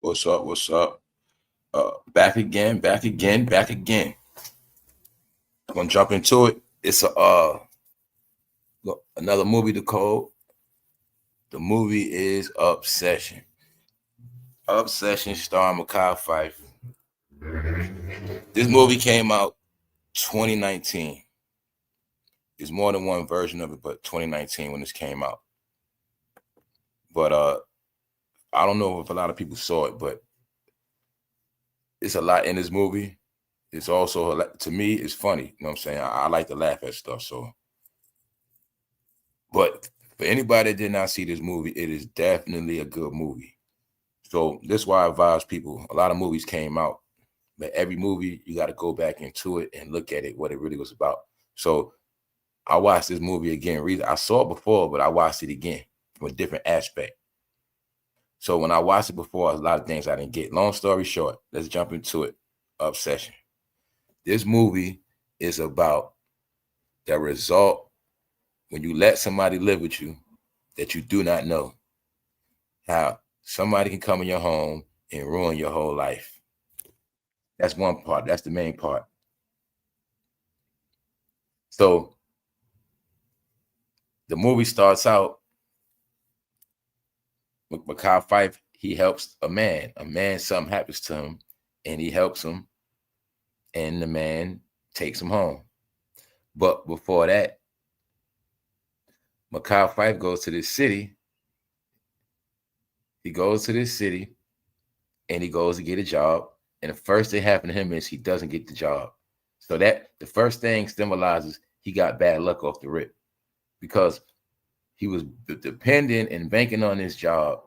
What's up? What's up? Back again, back again, back again. I'm gonna jump into it. It's another movie, Decode. The movie is Obsession. Obsession starring Mekhiphifer. This movie came out 2019. There's more than one version of it, but 2019 when this came out. But I don't know if a lot of people saw it, but it's a lot in this movie. It's also, to me, it's funny. You know what I'm saying? I like to laugh at stuff. So, but for anybody that did not see this movie, it is definitely a good movie. So this is why I advise people. A lot of movies came out, but every movie you got to go back into it and look at it, what it really was about. So I watched this movie again. I saw it before, but I watched it again from a different aspect. So when I watched it before, a lot of things I didn't get. Long story short, let's jump into it. Obsession. This movie is about the result when you let somebody live with you that you do not know. How somebody can come in your home and ruin your whole life. That's one part. That's the main part. So the movie starts out with Mekhiphifer. He helps a man. A man, something happens to him, and he helps him, and the man takes him home. But before that, Mekhiphifer goes to this city. He goes to this city, and he goes to get a job. And the first thing happened to him is he doesn't get the job. So that the first thing symbolizes he got bad luck off the rip, because he was dependent and banking on his job.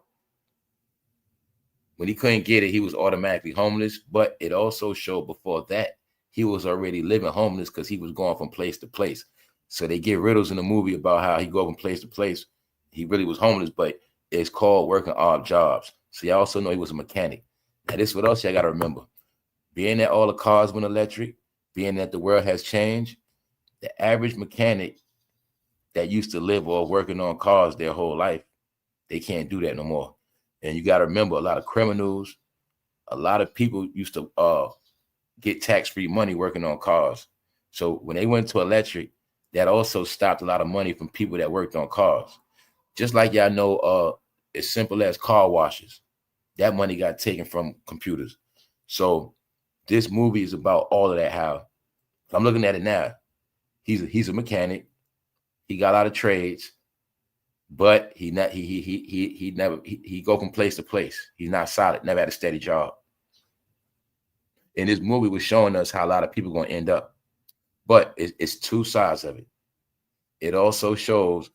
When he couldn't get it, he was automatically homeless. But it also showed before that he was already living homeless because he was going from place to place. So they get riddles in the movie about how he go from place to place. He really was homeless, but it's called working odd jobs. So you also know he was a mechanic. Now this is what else y'all got to remember. Being that all the cars went electric, being that the world has changed, the average mechanic that used to live or working on cars their whole life, they can't do that no more. And you got to remember, a lot of criminals, a lot of people used to get tax-free money working on cars. So when they went to electric, that also stopped a lot of money from people that worked on cars. Just like y'all know, as simple as car washes, that money got taken from computers. So this movie is about all of that. How I'm looking at it now, he's a mechanic. He got a lot of trades, but he go from place to place. He's not solid. Never had a steady job. And this movie was showing us how a lot of people are going to end up. But it's two sides of it. It also shows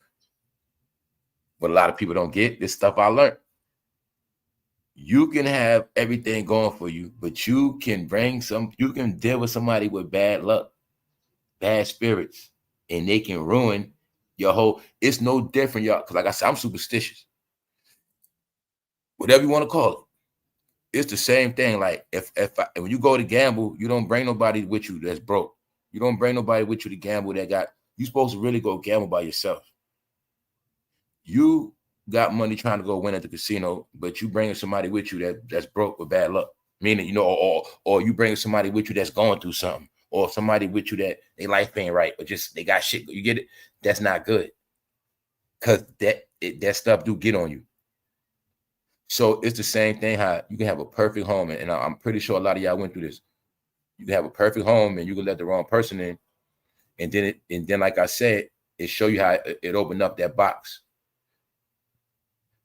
what a lot of people don't get. This stuff I learned. You can have everything going for you, but you can deal with somebody with bad luck, bad spirits, and they can ruin your whole. It's no different, y'all. Because like I said, I'm superstitious. Whatever you want to call it. It's the same thing. Like when you go to gamble, you don't bring nobody with you that's broke. You don't bring nobody with you to gamble that got. You're supposed to really go gamble by yourself. You got money trying to go win at the casino, but you bringing somebody with you that's broke with bad luck. Meaning, or you bringing somebody with you that's going through something, or somebody with you that their life ain't right, or just they got shit. You get it? That's not good, because that stuff do get on you. So it's the same thing. How you can have a perfect home, and I'm pretty sure a lot of y'all went through this. You can have a perfect home, and you can let the wrong person in, and then like I said, it show you how it opened up that box.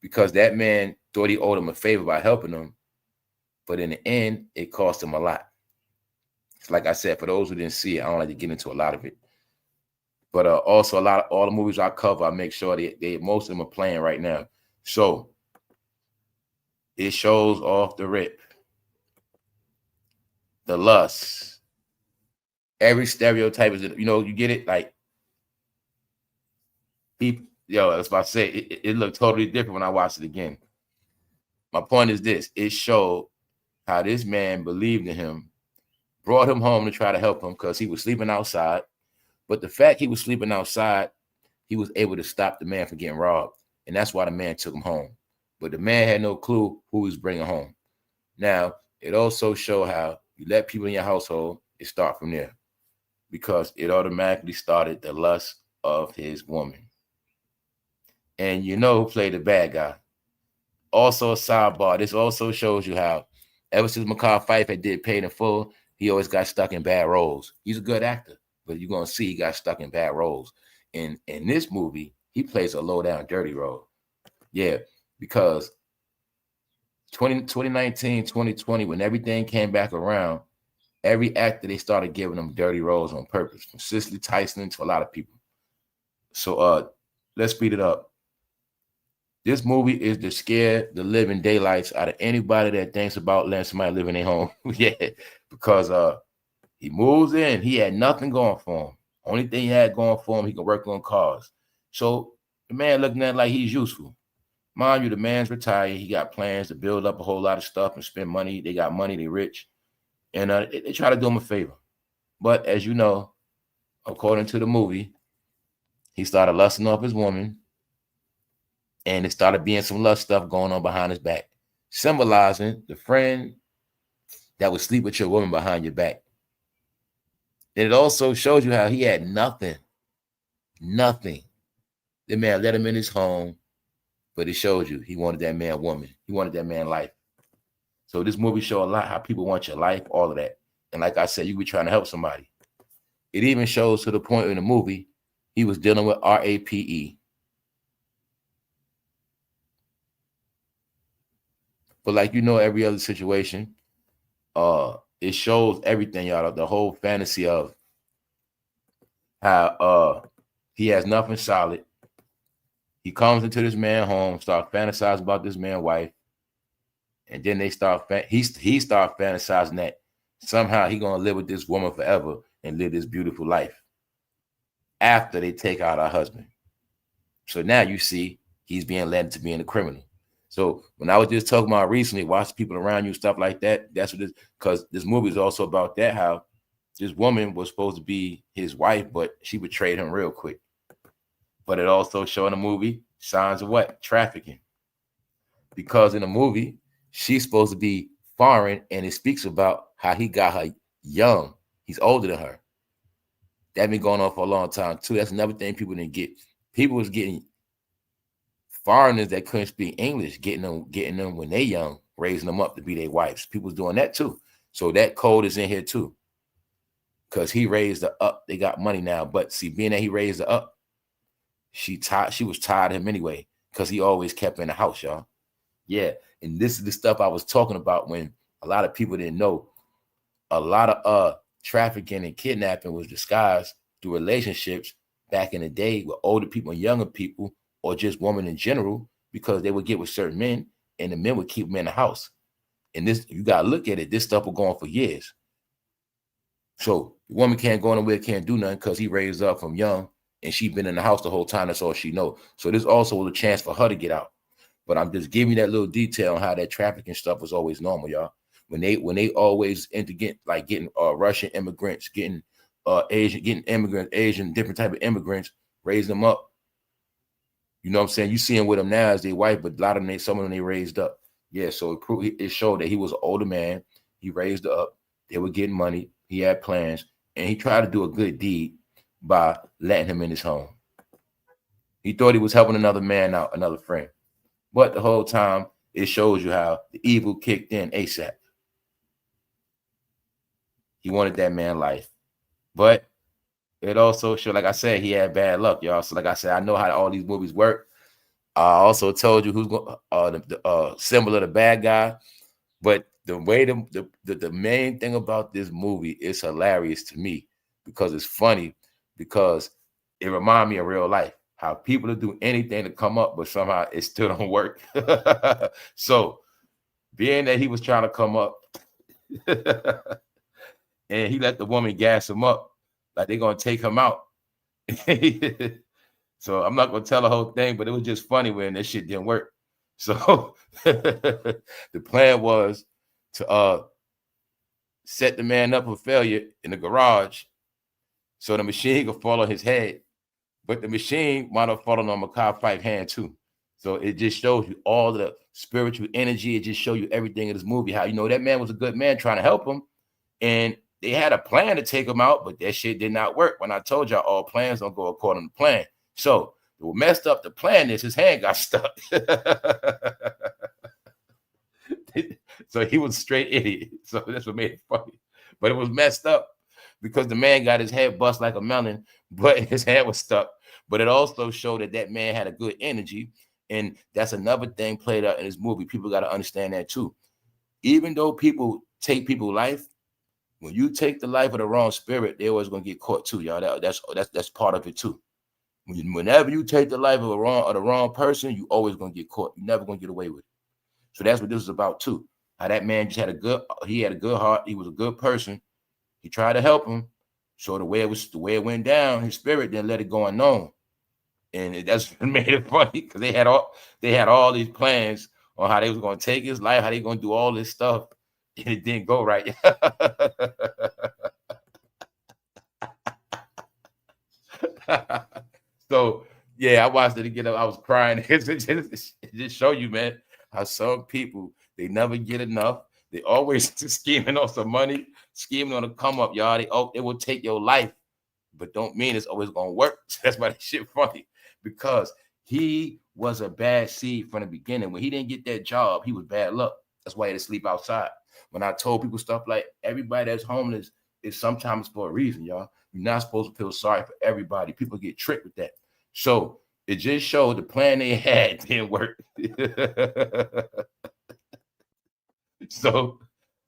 Because that man thought he owed him a favor by helping him, but in the end, it cost him a lot. It's like I said, for those who didn't see it, I don't like to get into a lot of it. But also all the movies I cover, I make sure they most of them are playing right now. So it shows off the rip, the lust, every stereotype is, you get it, like people. I was about to say it looked totally different when I watched it again. My point is this: it showed how this man believed in him, brought him home to try to help him because he was sleeping outside. But the fact he was sleeping outside, he was able to stop the man from getting robbed. And that's why the man took him home. But the man had no clue who he was bringing home. Now, it also show how you let people in your household, it start from there because it automatically started the lust of his woman. And you know who played the bad guy. Also, a sidebar, this also shows you how ever since Mekhiphifer did Paid in Full, he always got stuck in bad roles. He's a good actor, but you're going to see he got stuck in bad roles. And in this movie, he plays a low-down, dirty role. Yeah, because 2019, 2020, when everything came back around, every actor, they started giving them dirty roles on purpose, from Cicely Tyson to a lot of people. So let's speed it up. This movie is to scare the living daylights out of anybody that thinks about letting somebody live in their home. Yeah, because he moves in, he had nothing going for him. Only thing he had going for him, he can work on cars. So the man looking at it like he's useful. Mind you, the man's retired. He got plans to build up a whole lot of stuff and spend money. They got money, they rich. And they try to do him a favor. But as you know, according to the movie, he started lusting off his woman. And it started being some lust stuff going on behind his back, symbolizing the friend that would sleep with your woman behind your back. And it also shows you how he had nothing. The man let him in his home, but it shows you he wanted that man woman. He wanted that man life. So this movie show a lot how people want your life, all of that. And like I said, you be trying to help somebody. It even shows to the point in the movie he was dealing with RAPE. But like you know, every other situation, it shows everything, y'all. The whole fantasy of how he has nothing solid. He comes into this man's home, start fantasizing about this man's wife, and then they start he start fantasizing that somehow he gonna live with this woman forever and live this beautiful life after they take out her husband. So now you see he's being led to being a criminal. So when I was just talking about recently, watch people around you, stuff like that, that's what this, because this movie is also about that, how this woman was supposed to be his wife, but she betrayed him real quick. But it also showed in the movie signs of what? Trafficking. Because in the movie, she's supposed to be foreign, and it speaks about how he got her young. He's older than her. That been going on for a long time too. That's another thing people didn't get. People was getting foreigners that couldn't speak English, getting them when they young, raising them up to be their wives. People was doing that too. So that code is in here too. Because he raised her up. They got money now. But see, being that he raised her up, she was tired of him anyway, because he always kept in the house, y'all. Yeah. And this is the stuff I was talking about when a lot of people didn't know. A lot of trafficking and kidnapping was disguised through relationships back in the day with older people and younger people, or just women in general, because they would get with certain men and the men would keep them in the house. And this, you got to look at it. This stuff will go on for years. So the woman can't go anywhere, can't do nothing because he raised up from young and she been in the house the whole time. That's all she know. So this also was a chance for her to get out. But I'm just giving you that little detail on how that trafficking stuff was always normal, y'all. When they always getting Russian immigrants, getting Asian, different type of immigrants, raising them up. You know what I'm saying? You see him with them now as they white, but a lot of them, some of them they raised up. Yeah, so it showed that he was an older man. He raised up. They were getting money. He had plans, and he tried to do a good deed by letting him in his home. He thought he was helping another man out, another friend. But the whole time, it shows you how the evil kicked in ASAP. He wanted that man life. But it also showed, like I said, he had bad luck, y'all. So like I said, I know how all these movies work. I also told you who's going the symbol of the bad guy. But the way the main thing about this movie is hilarious to me, because it's funny, because it reminds me of real life, how people will do anything to come up, but somehow it still don't work. So being that he was trying to come up and he let the woman gas him up, like they're going to take him out. So I'm not going to tell the whole thing, but it was just funny when this shit didn't work. So the plan was to set the man up for failure in the garage so the machine could fall on his head, but the machine might have fallen on Mekhiphifer's hand too. So it just shows you all the spiritual energy. It just shows you everything in this movie. How, you know, that man was a good man trying to help him. And they had a plan to take him out, but that shit did not work. When I told y'all all plans don't go according to plan. So what messed up the plan is his hand got stuck. So he was a straight idiot. So that's what made it funny. But it was messed up because the man got his head bust like a melon, but his hand was stuck. But it also showed that that man had a good energy. And that's another thing played out in this movie. People got to understand that too. Even though people take people's life, when you take the life of the wrong spirit, they're always going to get caught too, y'all. That's part of it too. Whenever you take the life of the wrong person, you always going to get caught. You're never going to get away with it. So that's what this is about too. How that man just had a good heart. He was a good person. He tried to help him. So the way it went down, his spirit didn't let it go unknown. And that's what made it funny, because they had all these plans on how they was going to take his life, how they going to do all this stuff, and it didn't go right. So yeah, I watched it again. I was crying. It just show you, man, how some people, they never get enough. They always scheming on some money, scheming on a come up, y'all. They will take your life, but don't mean it's always gonna work. That's why that shit funny, because he was a bad seed from the beginning. When he didn't get that job, he was bad luck. That's why he had to sleep outside. When I told people stuff like everybody that's homeless is sometimes for a reason, y'all. You're not supposed to feel sorry for everybody. People get tricked with that. So it just showed the plan they had didn't work. So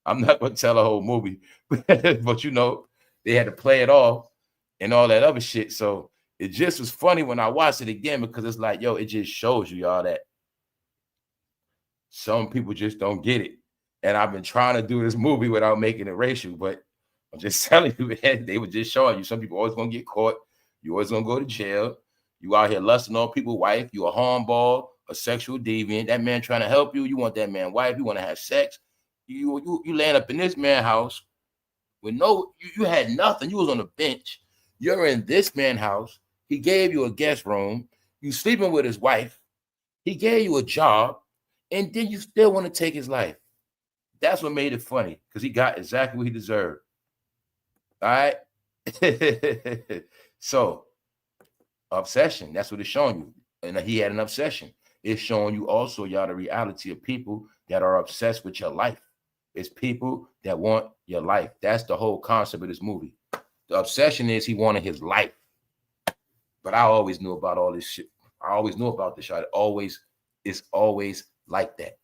I'm not going to tell the whole movie, but you know, they had to play it off and all that other shit. So it just was funny when I watched it again, because it's like, yo, it just shows you, y'all, that some people just don't get it. And I've been trying to do this movie without making it racial, but I'm just telling you, man, they were just showing you some people always gonna get caught. You always gonna go to jail. You out here lusting on people's wife. You a hornball, a sexual deviant. That man trying to help you. You want that man wife. You want to have sex. You land up in this man's house with you had nothing. You was on the bench. You're in this man's house. He gave you a guest room. You sleeping with his wife. He gave you a job, and then you still want to take his life. That's what made it funny, because he got exactly what he deserved. All right. So, obsession, that's what it's showing you. And he had an obsession. It's showing you also, y'all, the reality of people that are obsessed with your life. It's people that want your life. That's the whole concept of this movie. The obsession is he wanted his life. But I always knew about all this shit. I always knew about this shit. It's always like that.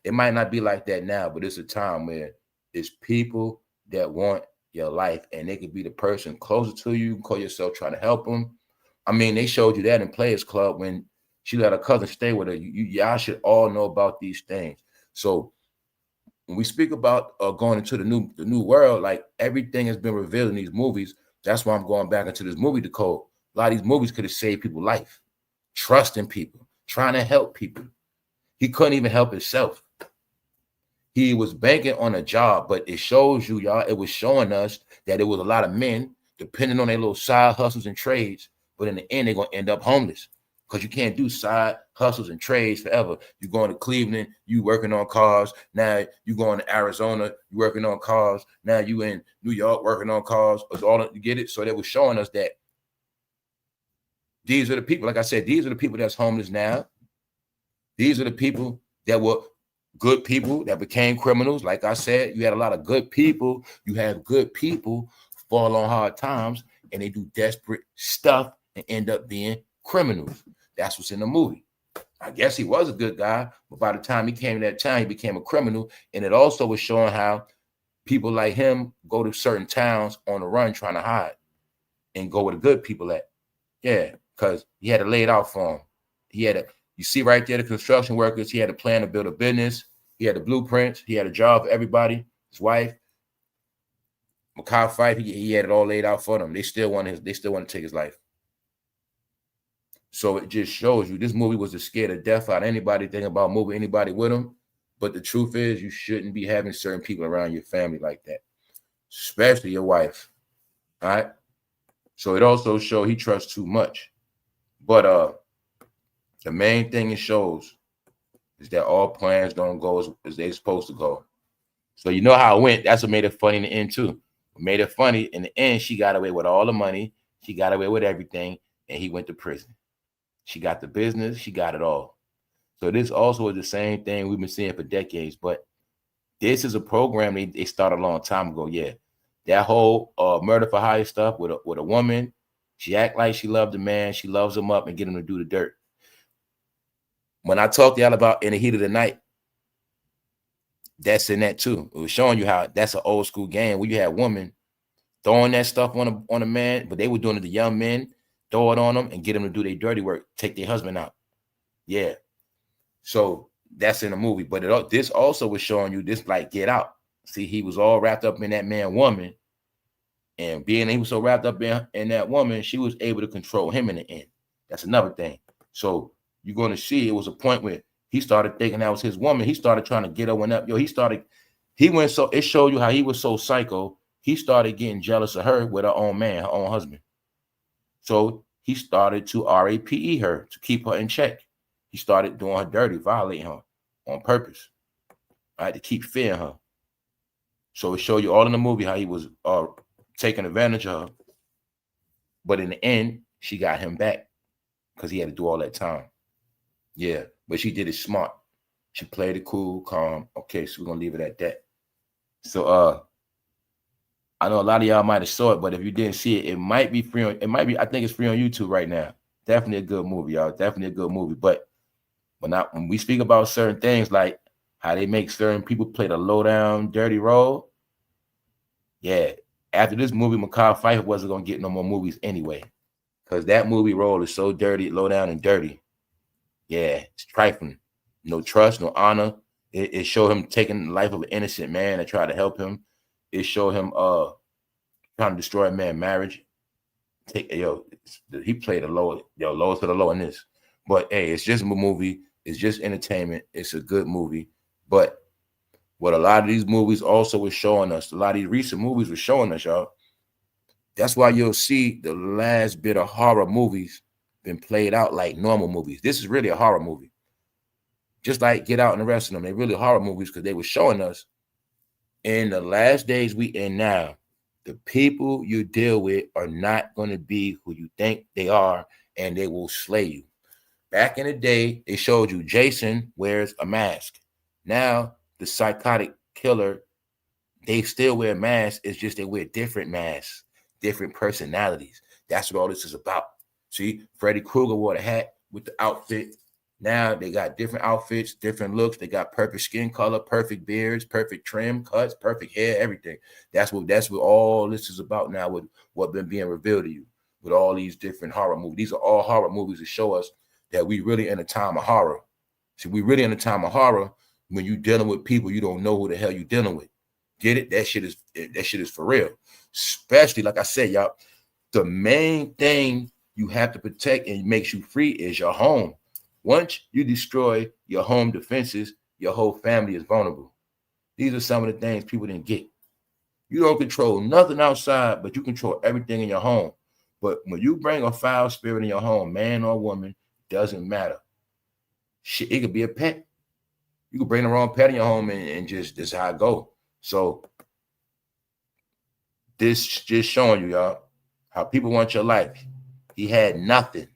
It might not be like that now, but it's a time where it's people that want your life, and they could be the person closer to you. You can call yourself trying to help them. I mean, they showed you that in Players Club when she let her cousin stay with her. Y'all should all know about these things. So when we speak about going into the new world, like everything has been revealed in these movies. That's why I'm going back into this movie Decode. A lot of these movies could have saved people's life, trusting people, trying to help people. He couldn't even help himself. He was banking on a job, but it shows you, y'all, it was showing us that it was a lot of men depending on their little side hustles and trades, but in the end, they're going to end up homeless, because you can't do side hustles and trades forever. You're going to Cleveland, you working on cars. Now you going to Arizona, you working on cars. Now you in New York working on cars. You get it? So they were showing us that these are the people, like I said, these are the people that's homeless now. These are the people that were good people that became criminals. Like I said, you had a lot of good people. You have good people fall on hard times, and they do desperate stuff and end up being criminals. That's what's in the movie. I guess he was a good guy, but by the time he came to that town, he became a criminal. And it also was showing how people like him go to certain towns on the run trying to hide and go where the good people at. Yeah, because he had it laid out for him. You see right there, the construction workers, he had a plan to build a business. He had the blueprints. He had a job for everybody. His wife, mekhiphifer, he had it all laid out for them. They still want to take his life. So it just shows you this movie was to scare the death out of anybody thinking about moving anybody with him. But the truth is, you shouldn't be having certain people around your family like that, especially your wife. All right. So it also showed he trusts too much. But The main thing it shows is that all plans don't go as they're supposed to go. So you know how it went. That's what made it funny in the end too. What made it funny in the end, she got away with all the money. She got away with everything, and he went to prison. She got the business. She got it all. So this also is the same thing we've been seeing for decades. But this is a program they started a long time ago. Yeah, that whole murder for hire stuff with a woman. She act like she loved the man. She loves him up and get him to do the dirt. When I talked to y'all about In the Heat of the Night, that's in that too. It was showing you how that's an old school game where you had women throwing that stuff on a man, but they were doing it to young men, throw it on them and get them to do their dirty work, take their husband out. Yeah. So that's in the movie. But this also was showing you this, like, Get Out. See, he was all wrapped up in that man woman. And being he was so wrapped up in that woman, she was able to control him in the end. That's another thing. So you're going to see it was a point where he started thinking that was his woman. He started trying to get her one up. It showed you how he was so psycho. He started getting jealous of her with her own man, her own husband. So he started to rape her to keep her in check. He started doing her dirty, violating her on purpose, right, to keep fearing her. So it showed you all in the movie how he was taking advantage of her. But in the end, she got him back because he had to do all that time. Yeah, but she did it smart. She played it cool, calm. Okay, so we're gonna leave it at that. So I know a lot of y'all might have saw it, but if you didn't see it, it might be free on. I think it's free on YouTube right now. Definitely a good movie, y'all. Definitely a good movie. But when we speak about certain things like how they make certain people play the low down, dirty role, yeah. After this movie, Mekhiphifer wasn't gonna get no more movies anyway, because that movie role is so dirty, low down, and dirty. Yeah, it's trifling. No trust, no honor. It showed him taking the life of an innocent man that tried to help him. It showed him trying to destroy a man's marriage. He played the lowest of the low in this. But hey, it's just a movie. It's just entertainment. It's a good movie. But what a lot of these movies also was showing us, a lot of these recent movies were showing us, y'all. That's why you'll see the last bit of horror movies been played out like normal movies. This is really a horror movie. Just like Get Out and the rest of them. They're really horror movies because they were showing us in the last days we in now, the people you deal with are not going to be who you think they are, and they will slay you. Back in the day, they showed you Jason wears a mask. Now, the psychotic killer, they still wear masks. It's just they wear different masks, different personalities. That's what all this is about. See, Freddy Krueger wore the hat with the outfit. Now they got different outfits, different looks. They got perfect skin color, perfect beards, perfect trim, cuts, perfect hair, everything. That's what all this is about now with what been being revealed to you with all these different horror movies. These are all horror movies to show us that we really in a time of horror. See, we really in a time of horror when you're dealing with people you don't know who the hell you're dealing with. Get it? That shit is for real. Especially, like I said, y'all, the main thing you have to protect and makes you free is your home. Once you destroy your home defenses, your whole family is vulnerable. These are some of the things people didn't get. You don't control nothing outside, but you control everything in your home. But when you bring a foul spirit in your home, man or woman, doesn't matter. Shit, it could be a pet. You could bring the wrong pet in your home and just this is how it go. So this just showing you, y'all, how people want your life. He had nothing.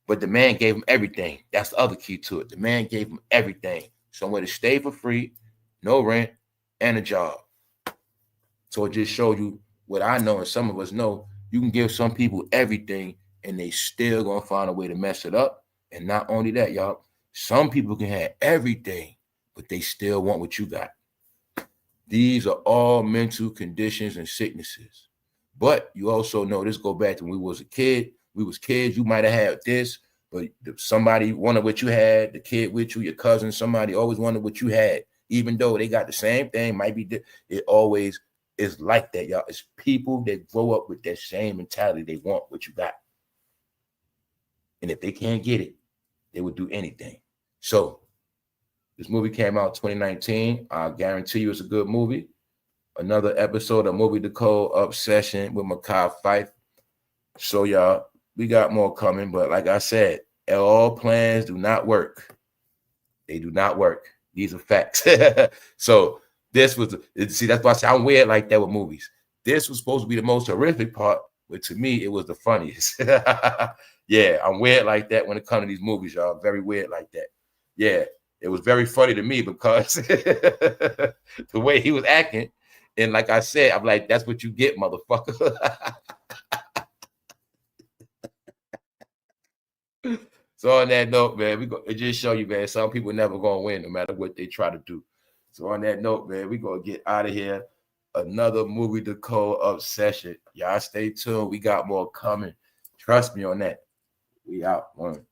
But the man gave him everything. That's the other key to it. The man gave him everything. Somewhere to stay for free, no rent, and a job. So it just showed you what I know and some of us know. You can give some people everything and they still going to find a way to mess it up. And not only that, y'all, some people can have everything, but they still want what you got. These are all mental conditions and sicknesses. But you also know this go back to when we was a kid. We was kids, you might have had this, but somebody wanted what you had, the kid with you, your cousin, somebody always wanted what you had, even though they got the same thing, might be, it always is like that, y'all. It's people that grow up with that same mentality. They want what you got. And if they can't get it, they would do anything. So this movie came out 2019. I guarantee you it's a good movie. Another episode of Movie Decode Obsession with Mekhiphifer. So y'all, we got more coming, but like I said, All plans do not work. They do not work. These are facts. So this was, see, that's why I say I'm weird like that with movies. This was supposed to be the most horrific part, but to me, it was the funniest. Yeah, I'm weird like that when it comes to these movies, y'all. Very weird like that. Yeah, it was very funny to me because the way he was acting. And like I said, I'm like, that's what you get, motherfucker. So on that note, man, it just show you, man, some people never gonna win no matter what they try to do. So on that note, man, we gonna get out of here. Another movie Decode obsession. Y'all stay tuned. We got more coming. Trust me on that. We out. One.